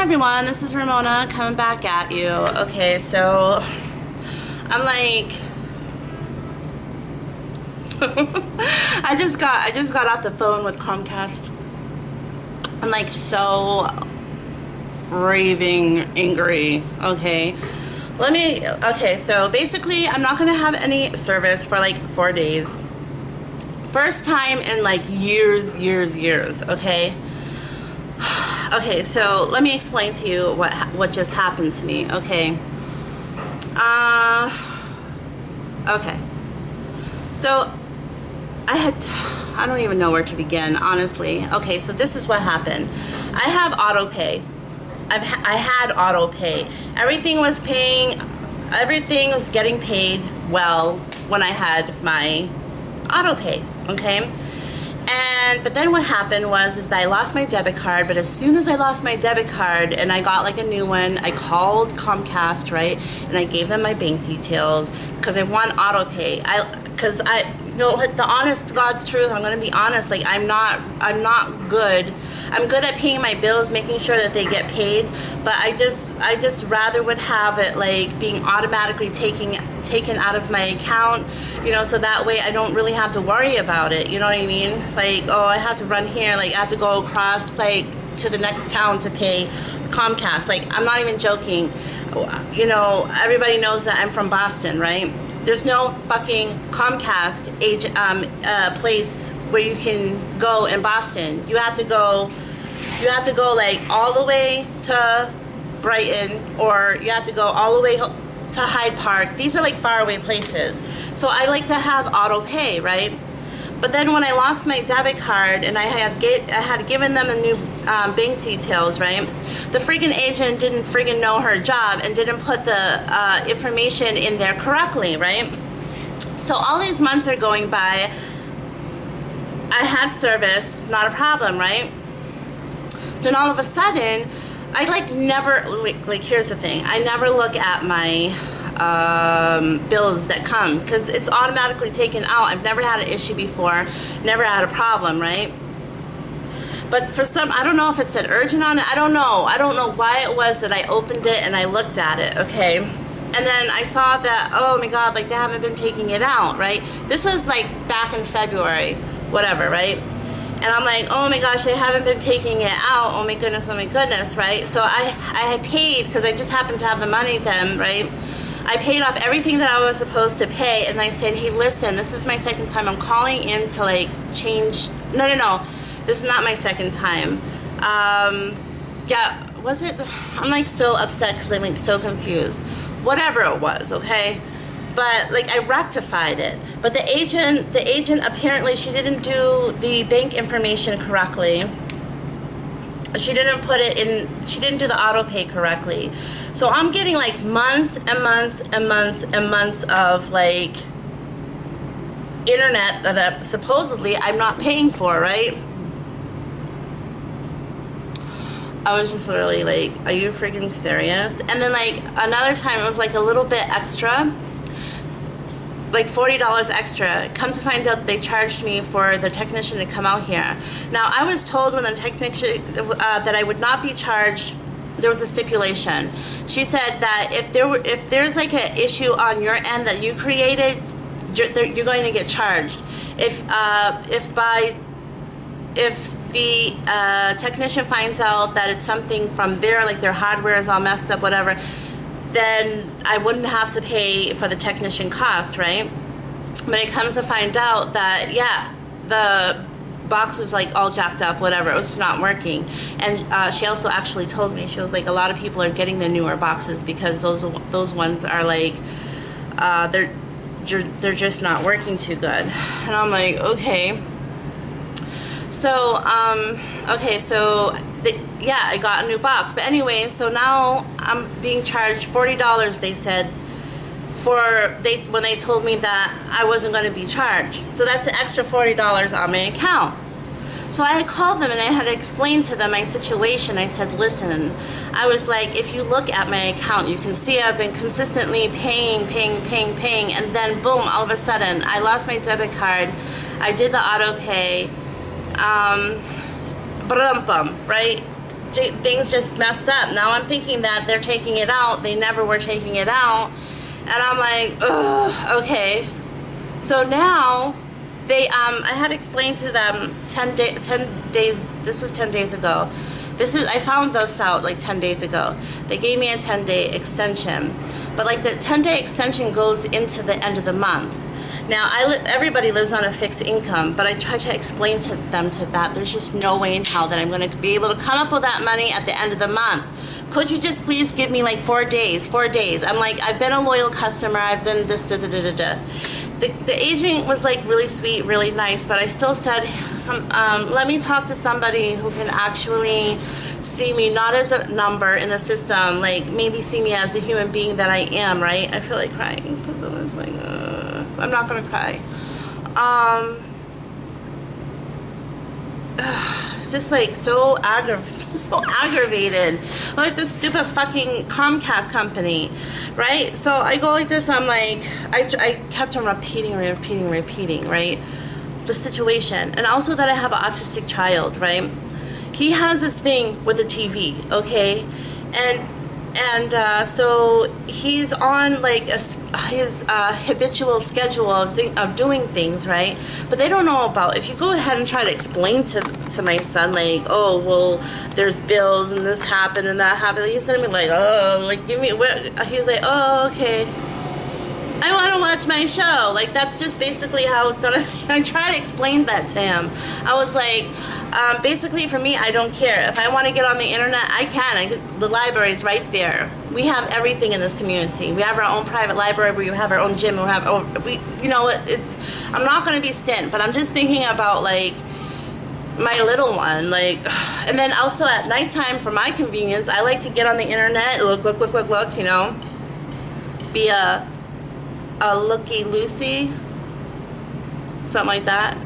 everyone, this is Ramona coming back at you. Okay, so I'm like I just got off the phone with Comcast. I'm like so raving angry. Okay, so basically I'm not gonna have any service for like 4 days. First time in like years, okay? Okay, so let me explain to you what just happened to me, okay? Okay. So I don't even know where to begin, honestly. Okay, so this is what happened. I have auto pay. I had auto pay. Everything was getting paid well when I had my auto pay, okay? But then what happened is that I lost my debit card. But as soon as I lost my debit card and I got like a new one, I called Comcast, right? And I gave them my bank details because I want auto pay. The honest to God's truth, I'm gonna be honest, like I'm not good. I'm good at paying my bills, making sure that they get paid, but I just rather would have it like being automatically taken out of my account, you know, so that way I don't really have to worry about it, you know what I mean? Like, oh, I have to run here, like I have to go across like to the next town to pay Comcast. Like, I'm not even joking. You know, everybody knows that I'm from Boston, right? There's no fucking Comcast place where you can go in Boston. You have to go like all the way to Brighton, or you have to go all the way to Hyde Park. These are like faraway places. So I like to have auto pay, right? But then when I lost my debit card and I had given them the new bank details, right? The freaking agent didn't freaking know her job and didn't put the information in there correctly, right? So all these months are going by. I had service, not a problem, right? Then all of a sudden, I here's the thing. I never look at my bills that come because it's automatically taken out. I've never had an issue before, never had a problem, right? But for some, I don't know if it said urgent on it. I don't know why it was that I opened it and I looked at it, okay? And then I saw that, oh my God, like they haven't been taking it out, right? This was like back in February, whatever, right? And I'm like, oh my gosh, they haven't been taking it out. Oh my goodness, right? So I had paid, because I just happened to have the money then, right? I paid off everything that I was supposed to pay, and I said, hey, listen, this is my second time. I'm calling in to like change. No. This is not my second time. Yeah, was it? I'm like so upset because I'm like so confused. Whatever it was, okay? But like I rectified it. But the agent apparently, she didn't do the bank information correctly. She didn't put it in, she didn't do the auto pay correctly. So I'm getting like months and months of like internet that supposedly I'm not paying for, right? I was just literally like, are you freaking serious? And then like another time it was like a little bit extra, like $40 extra. Come to find out they charged me for the technician to come out here. Now I was told when the technician that I would not be charged. There was a stipulation. She said that if there's like an issue on your end that you created, you're going to get charged. If the technician finds out that it's something from there, like their hardware is all messed up, whatever, then I wouldn't have to pay for the technician cost, right? But it comes to find out that, yeah, the box was like all jacked up, whatever, it was just not working. And she also actually told me, she was like, a lot of people are getting the newer boxes because those ones are like, they're just not working too good. And I'm like, okay. So, yeah, I got a new box. But anyway, so now I'm being charged $40, they said, when they told me that I wasn't going to be charged. So that's an extra $40 on my account. So I had called them and I had explained to them my situation. I said, listen, I was like, if you look at my account, you can see I've been consistently paying, and then boom, all of a sudden, I lost my debit card. I did the auto pay. Right? things just messed up. Now I'm thinking that they're taking it out. They never were taking it out. And I'm like, ugh, okay. So now I had explained to them 10 days, this was 10 days ago. I found this out like 10 days ago. They gave me a 10-day extension. But like the 10-day extension goes into the end of the month. Now, everybody lives on a fixed income, but I try to explain to them that there's just no way in hell that I'm going to be able to come up with that money at the end of the month. Could you just please give me like 4 days? 4 days. I'm like, I've been a loyal customer. I've been this, da, da, da, da, da. The agent was like really sweet, really nice, but I still said, let me talk to somebody who can actually see me not as a number in the system, like maybe see me as a human being that I am, right? I feel like crying because I was like, I'm not gonna cry. It's just like so aggravated, like this stupid fucking Comcast company, right? So I go like this. I'm like, I kept on repeating, right? The situation, and also that I have an autistic child, right? He has this thing with the TV, okay, and so he's on like his habitual schedule of doing things, right? But they don't know about, if you go ahead and try to explain to my son, like, oh, well, there's bills and this happened and that happened, he's gonna be like, oh, like, give me, he's like, oh, okay, I want to watch my show. Like, that's just basically how it's gonna be. I try to explain that to him. I was like, basically for me, I don't care. If I want to get on the internet, I can. The library's right there. We have everything in this community. We have our own private library. We have our own gym. You know, I'm not going to be stint, but I'm just thinking about like my little one, like, and then also at nighttime for my convenience, I like to get on the internet, look, you know, be a looky Lucy, something like that.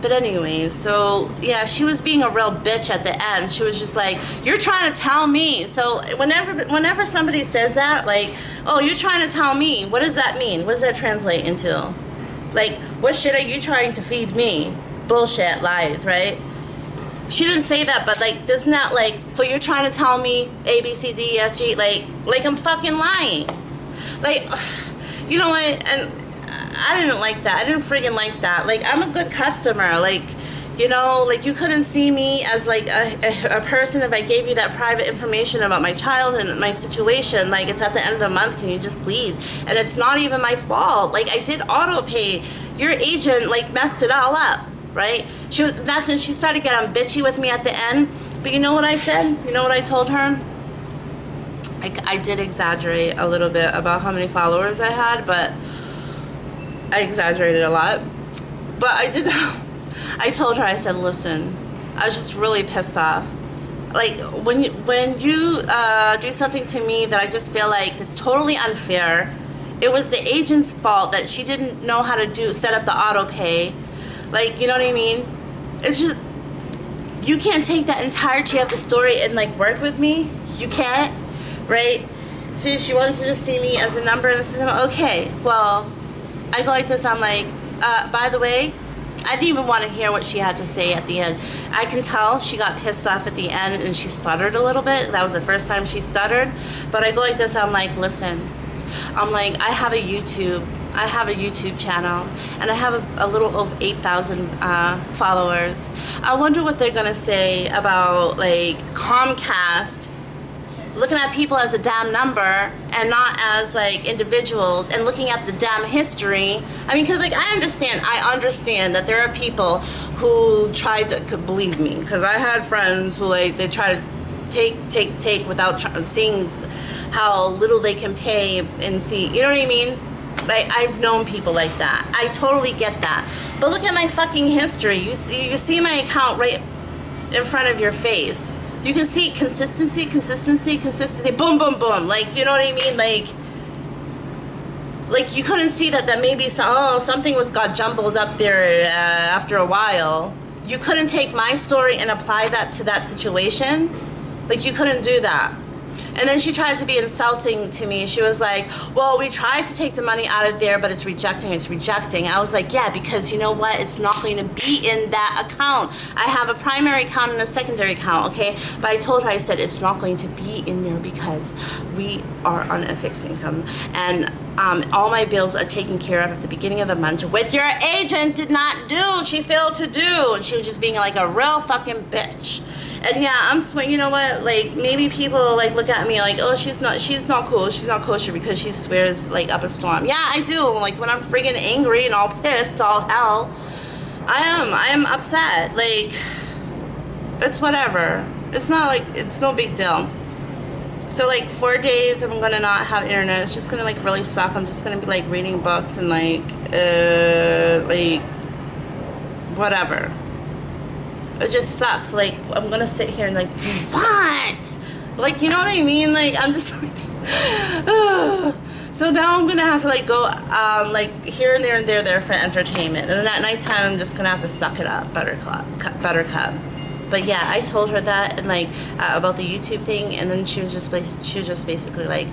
But anyway, so yeah, she was being a real bitch at the end. She was just like, you're trying to tell me. So whenever somebody says that, like, oh, you're trying to tell me, what does that mean? What does that translate into? Like, what shit are you trying to feed me? Bullshit, lies, right? She didn't say that, but like, doesn't that, like, so you're trying to tell me A, B, C, D, E, F, G, like I'm fucking lying. Like, you know what, and I didn't like that. I didn't friggin' like that. Like, I'm a good customer. Like, you know, like, you couldn't see me as like a person if I gave you that private information about my child and my situation. Like, it's at the end of the month, can you just please? And it's not even my fault. Like, I did auto pay. Your agent like messed it all up, right? That's when she started getting bitchy with me at the end. But you know what I said? You know what I told her? I did exaggerate a little bit about how many followers I had, but I exaggerated a lot. But I told her, I said, listen, I was just really pissed off. Like, when you do something to me that I just feel like is totally unfair, it was the agent's fault that she didn't know how to set up the auto pay. Like, you know what I mean? It's just, you can't take that entirety of the story and like work with me. You can't. Right? So she wanted to just see me as a number in the system. Okay, well, I go like this. I'm like, by the way, I didn't even want to hear what she had to say at the end. I can tell she got pissed off at the end and she stuttered a little bit. That was the first time she stuttered. But I go like this. I'm like, listen, I'm like, I have a YouTube channel and I have a little over 8,000 followers. I wonder what they're gonna say about like Comcast looking at people as a damn number and not as like individuals, and looking at the damn history. I mean, because like I understand that there are people who tried to, could believe me, because I had friends who like they try to take without seeing how little they can pay and see, you know what I mean? Like, I've known people like that. I totally get that. But look at my fucking history. You see my account right in front of your face. You can see consistency, boom, boom, boom. Like, you know what I mean? Like you couldn't see that maybe something got jumbled up there after a while. You couldn't take my story and apply that to that situation. Like, you couldn't do that. And then she tried to be insulting to me. She was like, well, we tried to take the money out of there, but it's rejecting, it's rejecting. I was like, yeah, because you know what? It's not going to be in that account. I have a primary account and a secondary account, okay? But I told her, I said, it's not going to be in there because we are on a fixed income. And all my bills are taken care of at the beginning of the month, which your agent did not do. She failed to do. And she was just being like a real fucking bitch. And yeah, I'm swearing, you know what, like, maybe people, like, look at me like, oh, she's not cool, she's not kosher because she swears, like, up a storm. Yeah, I do. Like, when I'm friggin' angry and all pissed, all hell, I am upset. Like, it's whatever. It's not, like, it's no big deal. So, like, 4 days I'm gonna not have internet. It's just gonna, like, really suck. I'm just gonna be, like, reading books and, like, whatever. It just sucks. Like, I'm gonna sit here and like, do what? Like, you know what I mean? Like, I'm just like, so now I'm gonna have to like go like here and there for entertainment, and then at nighttime I'm just gonna have to suck it up, buttercup. But yeah, I told her that and like about the YouTube thing, and then she was just basically like,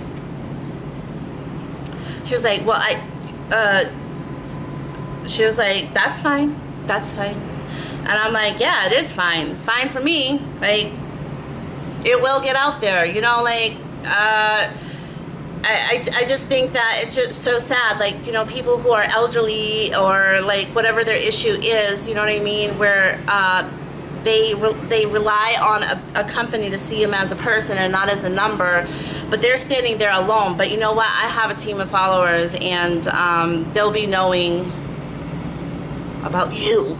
she was like, well, she was like, that's fine. And I'm like, yeah, it is fine. It's fine for me. Like, it will get out there, you know, like, I just think that it's just so sad, like, you know, people who are elderly or, like, whatever their issue is, you know what I mean, where they rely on a company to see them as a person and not as a number, but they're standing there alone. But you know what? I have a team of followers, and they'll be knowing about you.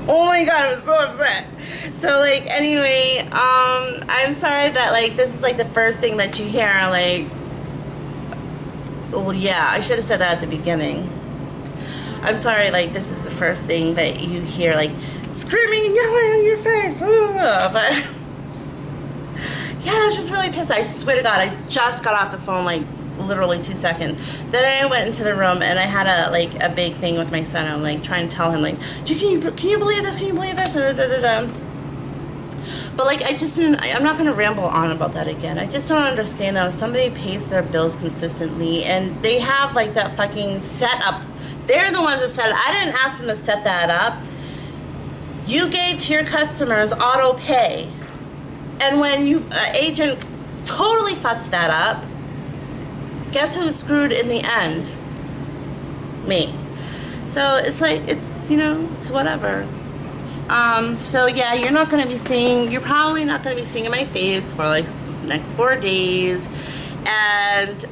Oh my god, I'm so upset. So like, anyway, I'm sorry that like this is like the first thing that you hear. Like, well, yeah, I should have said that at the beginning. I'm sorry, like this is the first thing that you hear, like screaming and yelling in your face. But yeah, I was just really pissed. I swear to God, I just got off the phone like literally 2 seconds. Then I went into the room and I had a big thing with my son. I'm like trying to tell him like, can you believe this? Can you believe this? But like, I'm not gonna ramble on about that again. I just don't understand that if somebody pays their bills consistently and they have like that fucking setup, they're the ones that set it. I didn't ask them to set that up. You gave to your customers auto pay, and when you agent totally fucks that up, guess who's screwed in the end? Me. So it's like, it's, you know, it's whatever. So yeah, you're probably not going to be seeing my face for like the next 4 days. And,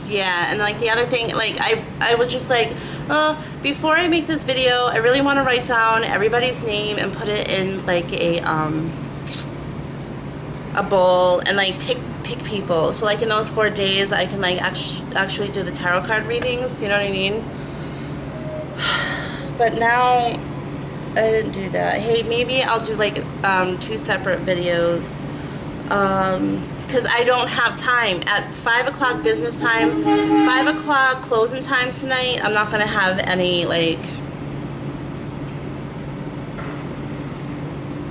yeah, and like the other thing, like I was just like, before I make this video, I really want to write down everybody's name and put it in like a bowl and like pick people. So like in those 4 days, I can like actually do the tarot card readings. You know what I mean? But now I didn't do that. Hey, maybe I'll do like 2 separate videos. Because I don't have time. At 5 o'clock business time, 5 o'clock closing time tonight, I'm not gonna have any like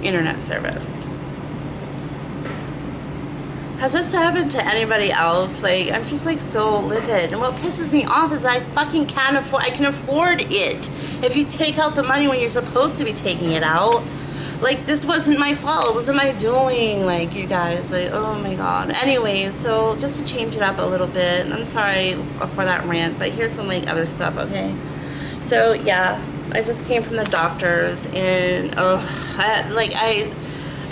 internet service. Has this happened to anybody else? Like, I'm just like so livid. And what pisses me off is I fucking can't afford, I can afford it. If you take out the money when you're supposed to be taking it out. Like, this wasn't my fault. It wasn't my doing. Like, you guys, like, oh my god. Anyways, so just to change it up a little bit, I'm sorry for that rant, but here's some like other stuff, okay? So yeah, I just came from the doctors, and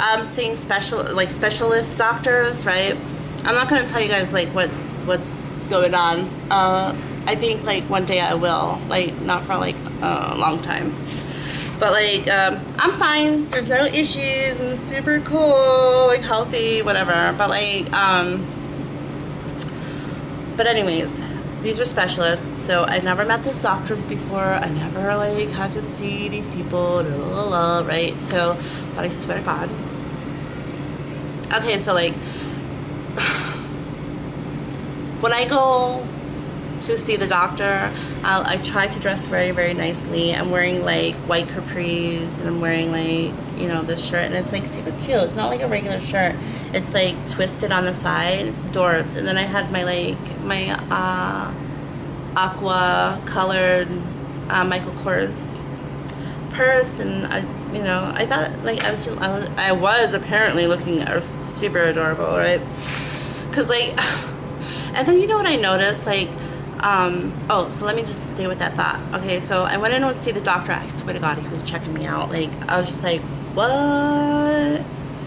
I'm seeing specialist doctors, right? I'm not gonna tell you guys like what's going on. I think like one day I will, like not for like a long time, but like I'm fine. There's no issues and super cool, like healthy, whatever. But like but anyways, these are specialists. So I never met these doctors before. I never like had to see these people, right? So, but I swear to God. Okay, so like when I go to see the doctor, I try to dress very, very nicely. I'm wearing like white capris, and I'm wearing like, you know, this shirt, and it's like super cute. It's not like a regular shirt. It's like twisted on the side. It's adorbs. And then I had my like my aqua colored Michael Kors purse, and you know, I thought like I was apparently looking super adorable, right? Cause like, and then you know what I noticed, like. Oh, so let me just stay with that thought. Okay, so I went in to see the doctor. I swear to God, he was checking me out. Like, I was just like, what?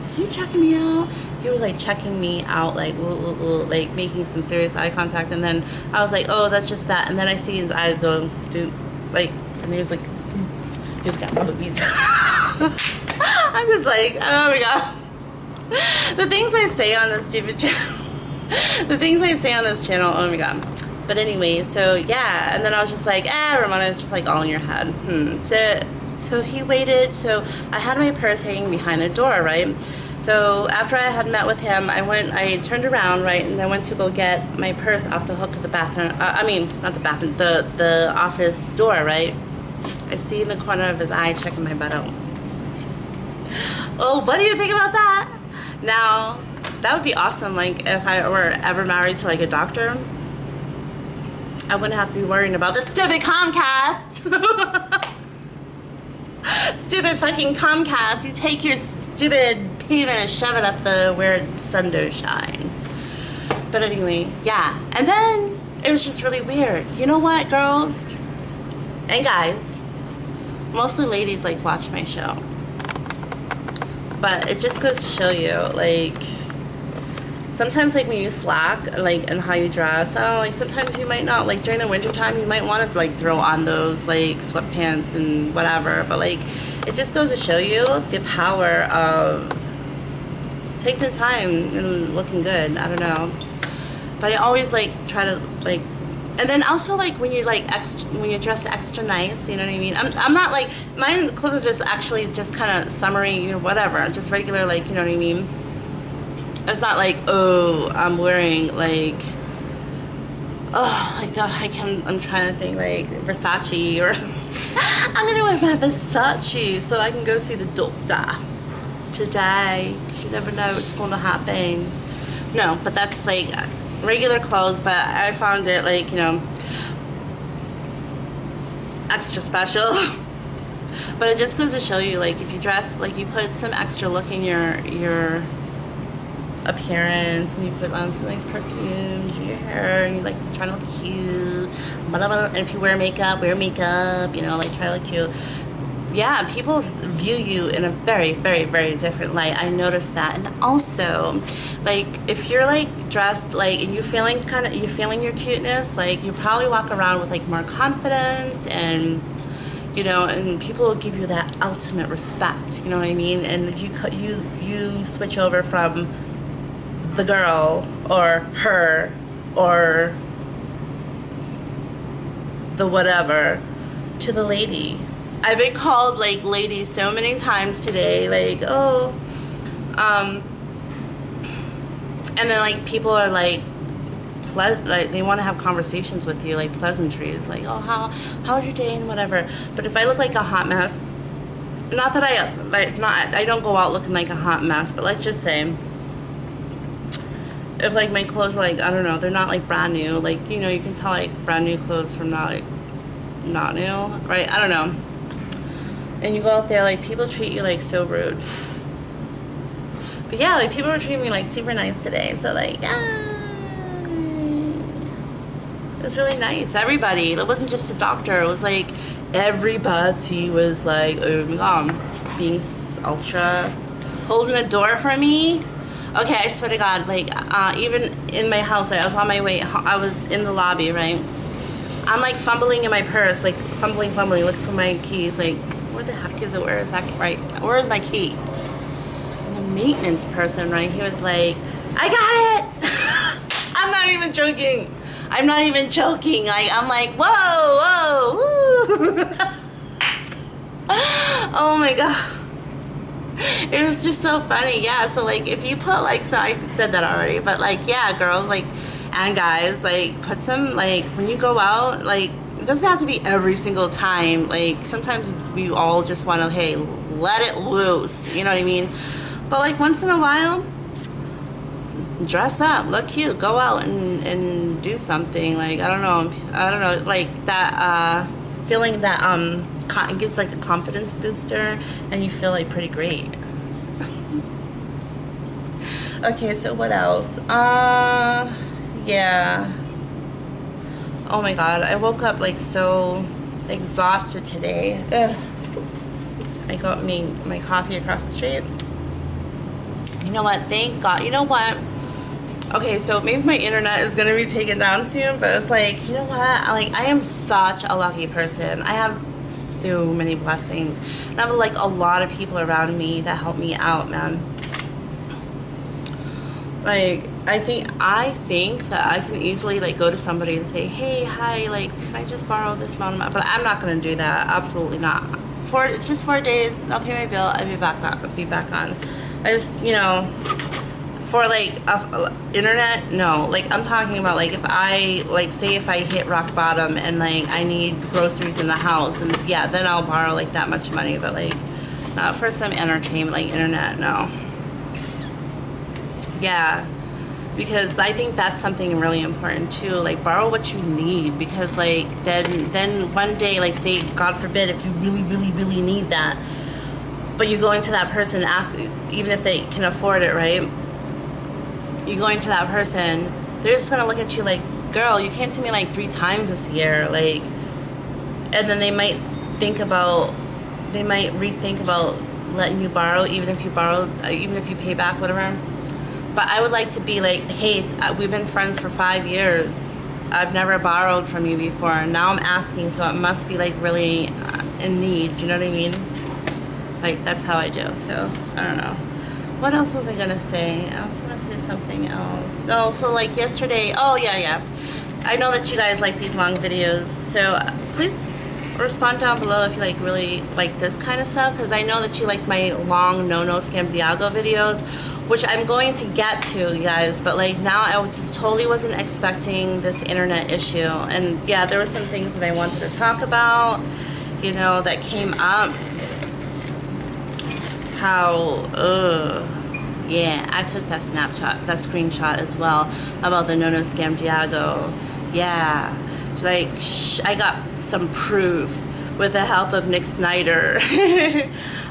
Is he checking me out? He was like checking me out, like, like making some serious eye contact. And then I was like, oh, that's just that. And then I see his eyes go, dude, like, and he was like, oops, he's got boobies. I'm just like, oh my God. The things I say on this stupid channel. The things I say on this channel, oh my God. But anyway, so yeah, and then I was just like, Ramona, it's just like all in your head. So he waited, so I had my purse hanging behind the door, right? So after I had met with him, I turned around, right, and I went to go get my purse off the hook of the bathroom, I mean, not the bathroom, the office door, right? I see in the corner of his eye checking my butt out. Oh, what do you think about that? Now, that would be awesome, like, if I were ever married to, like, a doctor. I wouldn't have to be worrying about the stupid Comcast. Stupid fucking Comcast. You take your stupid peanut and shove it up the where sun don't shine. But anyway, yeah. And then it was just really weird. You know what, girls and guys? Mostly ladies like watch my show. But it just goes to show you, like, sometimes, like, when you slack, like, and how you dress, like, sometimes you might not, like, during the winter time, you might want to, like, throw on those, like, sweatpants and whatever, but, like, it just goes to show you the power of taking the time and looking good. I don't know. But I always, like, try to, like, and then also, like, when you're, like, when you're dressed extra nice, you know what I mean? I'm not, like, my clothes are just actually just kind of summery, you know, whatever, just regular, like, you know what I mean? It's not like, oh, I'm wearing, like, oh, like, I'm trying to think, like, Versace, or I'm gonna wear my Versace so I can go see the doctor today. You never know what's gonna happen. No, but that's, like, regular clothes, but I found it, like, you know, extra special. But it just goes to show you, like, if you dress, like, you put some extra look in your appearance, and you put on some nice perfumes in your hair, and you like trying to look cute, blah, blah, blah. And if you wear makeup, you know, like try to look cute. Yeah, people view you in a very, very, very different light. I noticed that. And also, like, if you're like dressed like, and you're feeling your cuteness, like, you probably walk around with like more confidence, and you know, and people will give you that ultimate respect, you know what I mean? And you switch over from the girl or her or the whatever to the lady. I've been called like lady so many times today, like, oh, and then like people are like they want to have conversations with you, like pleasantries, like, oh, how was your day and whatever. But if I look like a hot mess, not that I don't go out looking like a hot mess, but let's just say, if like my clothes, like, I don't know, they're not like brand new, like, you know, you can tell like brand new clothes from not new, right? I don't know. And you go out there, like, people treat you like so rude. But yeah, like, people were treating me like super nice today, so like, yeah, it was really nice. Everybody, it wasn't just a doctor, it was like everybody was like, oh my God, being ultra, holding the door for me. Okay, I swear to God, like, even in my house, I was on my way, I was in the lobby, right? I'm like fumbling in my purse, like fumbling, looking for my keys, like, where the heck is it? Where is that? Right? Where is my key? And the maintenance person, right? He was like, I got it! I'm not even joking. I'm not even joking. Like, I'm like, whoa, woo. Oh my God. It was just so funny. Yeah, so like, if you put like, so I said that already, but like, yeah, girls, like, and guys, like, put some, like, when you go out, like, it doesn't have to be every single time. Like, sometimes we all just want to, hey, let it loose, you know what I mean? But like once in a while, dress up, look cute, go out and do something. Like I don't know, like that feeling that it gives like a confidence booster, and you feel like pretty great. Okay, so what else? Yeah. Oh my god, I woke up like so exhausted today. Ugh. I got me my coffee across the street. You know what? Thank God. You know what? Okay, so maybe my internet is gonna be taken down soon, but it's like, you know what? I am such a lucky person. I have so many blessings. And I have like a lot of people around me that help me out, man. Like I think that I can easily like go to somebody and say, hey, hi, like can I just borrow this amount of money? But I'm not gonna do that. Absolutely not. It's just 4 days. I'll pay my bill. I'll be back on. I just, you know, for like internet, no. Like I'm talking about like if I like say if I hit rock bottom and like I need groceries in the house, and yeah, then I'll borrow like that much money. But like not for some entertainment like internet, no. Yeah, because I think that's something really important too. Like borrow what you need, because like then one day, like say God forbid if you really need that, but you go into that person and ask, even if they can afford it, right? You go into that person, they're just gonna look at you like, girl, you came to me like 3 times this year, like, and then they might rethink about letting you borrow, even if you pay back, whatever. But I would like to be like, hey, we've been friends for 5 years. I've never borrowed from you before. Now I'm asking, so it must be like really in need. Do you know what I mean? Like that's how I do. So I don't know. What else was I gonna say? I was gonna say something else. Oh, so like yesterday. Oh yeah. I know that you guys like these long videos, so please respond down below if you like really like this kind of stuff, because I know that you like my long no scam Diago videos, which I'm going to get to, you guys. But like now I just totally wasn't expecting this internet issue, and yeah, there were some things that I wanted to talk about, you know, that came up. How yeah, I took that screenshot as well about the no scam Diago. Yeah, like I got some proof with the help of Nick Snyder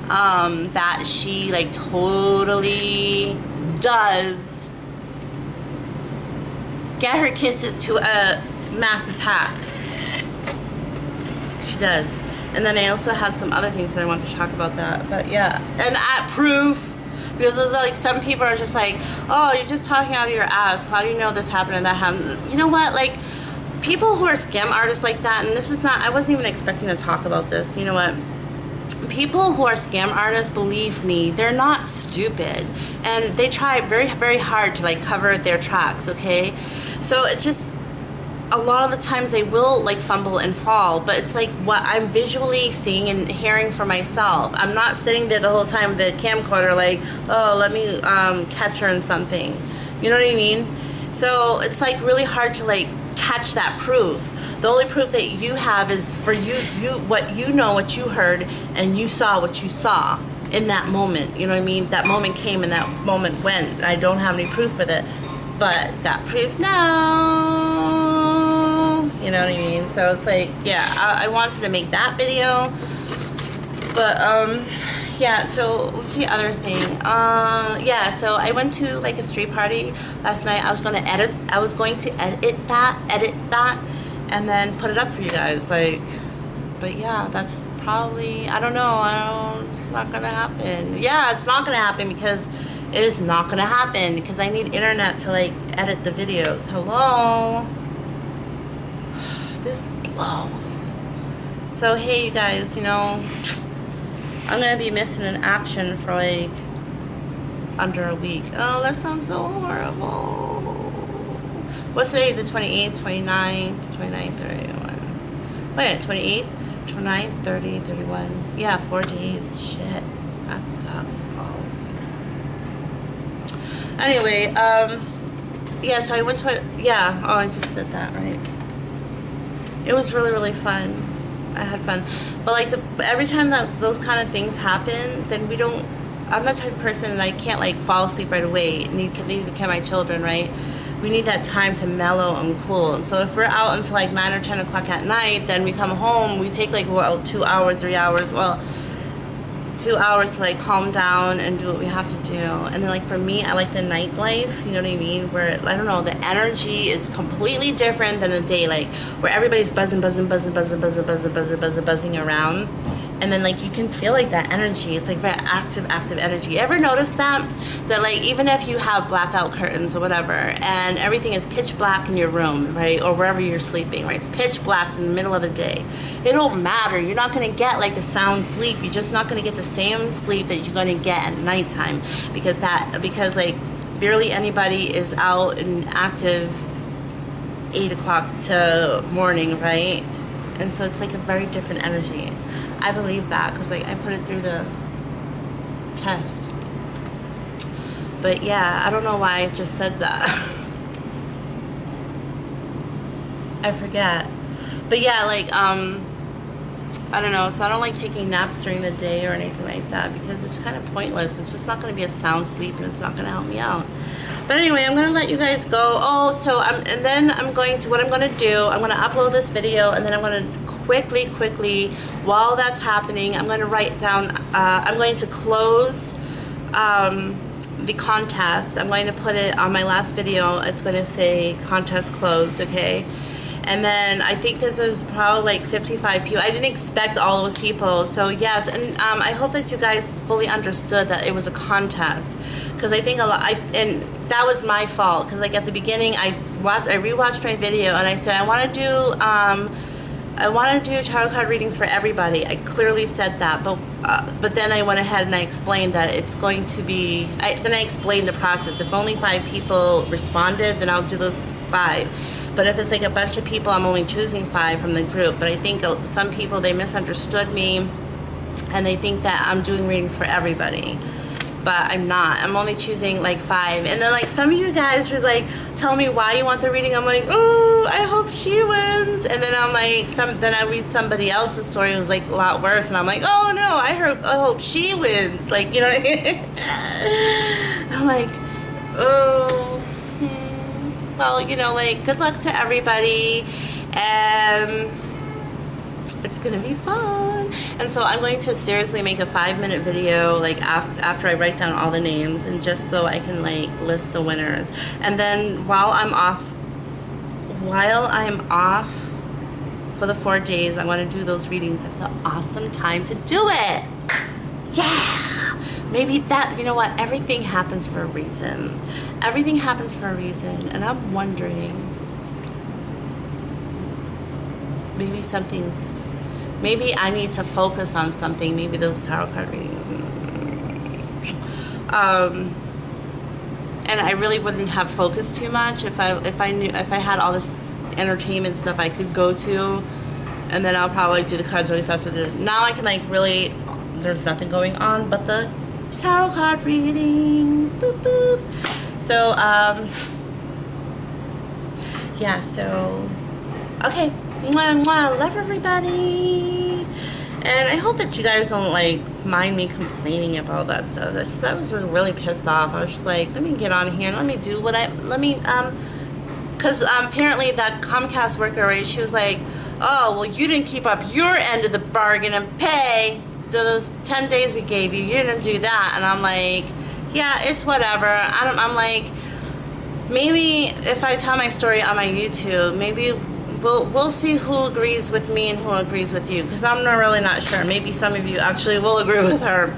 that she like totally does get her kisses to a mass attack. She does. And then I also had some other things that I want to talk about that. But yeah, and proof, because there's like some people are just like, oh, you're just talking out of your ass. How do you know this happened and that happened? You know what? Like people who are scam artists like that, and this is not, I wasn't even expecting to talk about this. You know what? People who are scam artists, believe me, they're not stupid, and they try very hard to like cover their tracks. Okay, so it's just, a lot of the times they will like fumble and fall, but it's like what I'm visually seeing and hearing for myself. I'm not sitting there the whole time with the camcorder like, oh, let me catch her in something. You know what I mean? So it's like really hard to like catch that proof. The only proof that you have is for you what you know, what you heard, and you saw what you saw in that moment. You know what I mean? That moment came and that moment went. I don't have any proof with it, but got proof now. You know what I mean? So it's like, yeah, I wanted to make that video, but yeah. So what's the other thing? Yeah, so I went to like a street party last night. I was going to edit that and then put it up for you guys, like. But yeah, that's probably, I don't know, it's not gonna happen. Yeah, it's not gonna happen, because it is not gonna happen, because I need internet to like edit the videos. Hello? This blows. So hey, you guys, you know, I'm gonna be missing in action for like under a week. Oh, that sounds so horrible. What's today? The 28th, 29th, 29th, 31. Wait, 28th, 29th, 30, 31. Yeah, 4 days. Shit. That sucks balls. Anyway, yeah, so I went to yeah, oh, I just said that, right? It was really fun. I had fun. But like every time that those kind of things happen, then we don't. I'm the type of person that I can't like fall asleep right away. Need to care my children, right? We need that time to mellow and cool. And so if we're out until like 9 or 10 o'clock at night, then we come home. We take like 2 hours, 3 hours. Well, 2 hours to like calm down and do what we have to do. And then like for me, I like the nightlife, you know what I mean, where I don't know, the energy is completely different than the day, like where everybody's buzzing around. And then like you can feel like that energy. It's like very active energy. You ever notice that like even if you have blackout curtains or whatever and everything is pitch black in your room, right, or wherever you're sleeping, right, it's pitch black in the middle of the day, it don't matter. You're not going to get like a sound sleep. You're just not going to get the same sleep that you're going to get at nighttime, because like barely anybody is out and active 8 o'clock to morning, right? And so it's like a very different energy. I believe that because like I put it through the test. But yeah, I don't know why I just said that. I forget. But yeah, like I don't know, so I don't like taking naps during the day or anything like that because it's kind of pointless. It's just not going to be a sound sleep and it's not going to help me out. But anyway, I'm going to let you guys go. Oh, so what I'm going to do, I'm going to upload this video and then I'm going to quickly, while that's happening, I'm going to write down, I'm going to close the contest. I'm going to put it on my last video. It's going to say contest closed, okay? And then I think this is probably like 55 people. I didn't expect all those people. So yes, and I hope that you guys fully understood that it was a contest, because I think and that was my fault, because like at the beginning I rewatched my video and I said I want to do tarot card readings for everybody. I clearly said that, but then I went ahead and I explained that it's going to be. Then I explained the process. If only 5 people responded, then I'll do those 5. But if it's like a bunch of people, I'm only choosing 5 from the group. But I think some people, they misunderstood me, and they think that I'm doing readings for everybody. But I'm not. I'm only choosing like 5. And then like some of you guys were like, tell me why you want the reading. I'm like, oh, I hope she wins. And then I'm like, then I read somebody else's story. It was like a lot worse. And I'm like, oh no, I hope she wins. Like, you know what I mean? I'm like, oh. Well, you know, like, good luck to everybody, and it's gonna be fun. And so I'm going to seriously make a 5-minute video, like, after I write down all the names, and just so I can, like, list the winners. And then while I'm off for the 4 days, I want to do those readings. That's an awesome time to do it. Yeah. Maybe that, you know what, everything happens for a reason. Everything happens for a reason, and I'm wondering, maybe I need to focus on something, maybe those tarot card readings. And I really wouldn't have focused too much if I had all this entertainment stuff I could go to, and then I'll probably do the cards really fast. Now I can like really, there's nothing going on but the tarot card readings. Boop, boop. So yeah, so okay, mwah, mwah. Love everybody, and I hope that you guys don't like mind me complaining about that stuff. I was just really pissed off. I was just like, let me get on here and let me do what because apparently that Comcast worker, right, she was like, oh, well, you didn't keep up your end of the bargain and pay those 10 days we gave you. You didn't do that. And I'm like, yeah, it's whatever. I'm like, maybe if I tell my story on my YouTube, maybe we'll see who agrees with me and who agrees with you, because I'm really not sure. Maybe some of you actually will agree with her,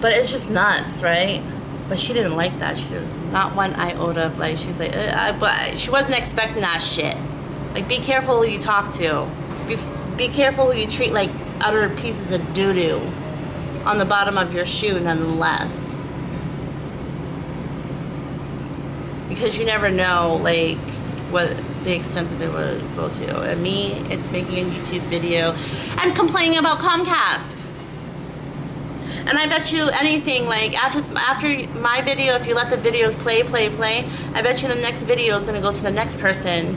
but it's just nuts, right? But she didn't like that. She was not one iota of like, she was like, but she wasn't expecting that shit. Like, be careful who you talk to. Be careful who you treat like utter pieces of doo-doo on the bottom of your shoe, nonetheless. Because you never know, like, what the extent that they would go to. And me, it's making a YouTube video and complaining about Comcast. And I bet you anything, like, after my video, if you let the videos play, I bet you the next video is going to go to the next person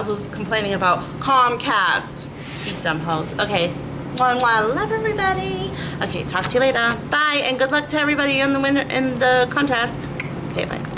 who's complaining about Comcast. You dumb hoes. Okay. Mwah, mwah. Love everybody. Okay, talk to you later. Bye, and good luck to everybody in the contest. Okay, bye.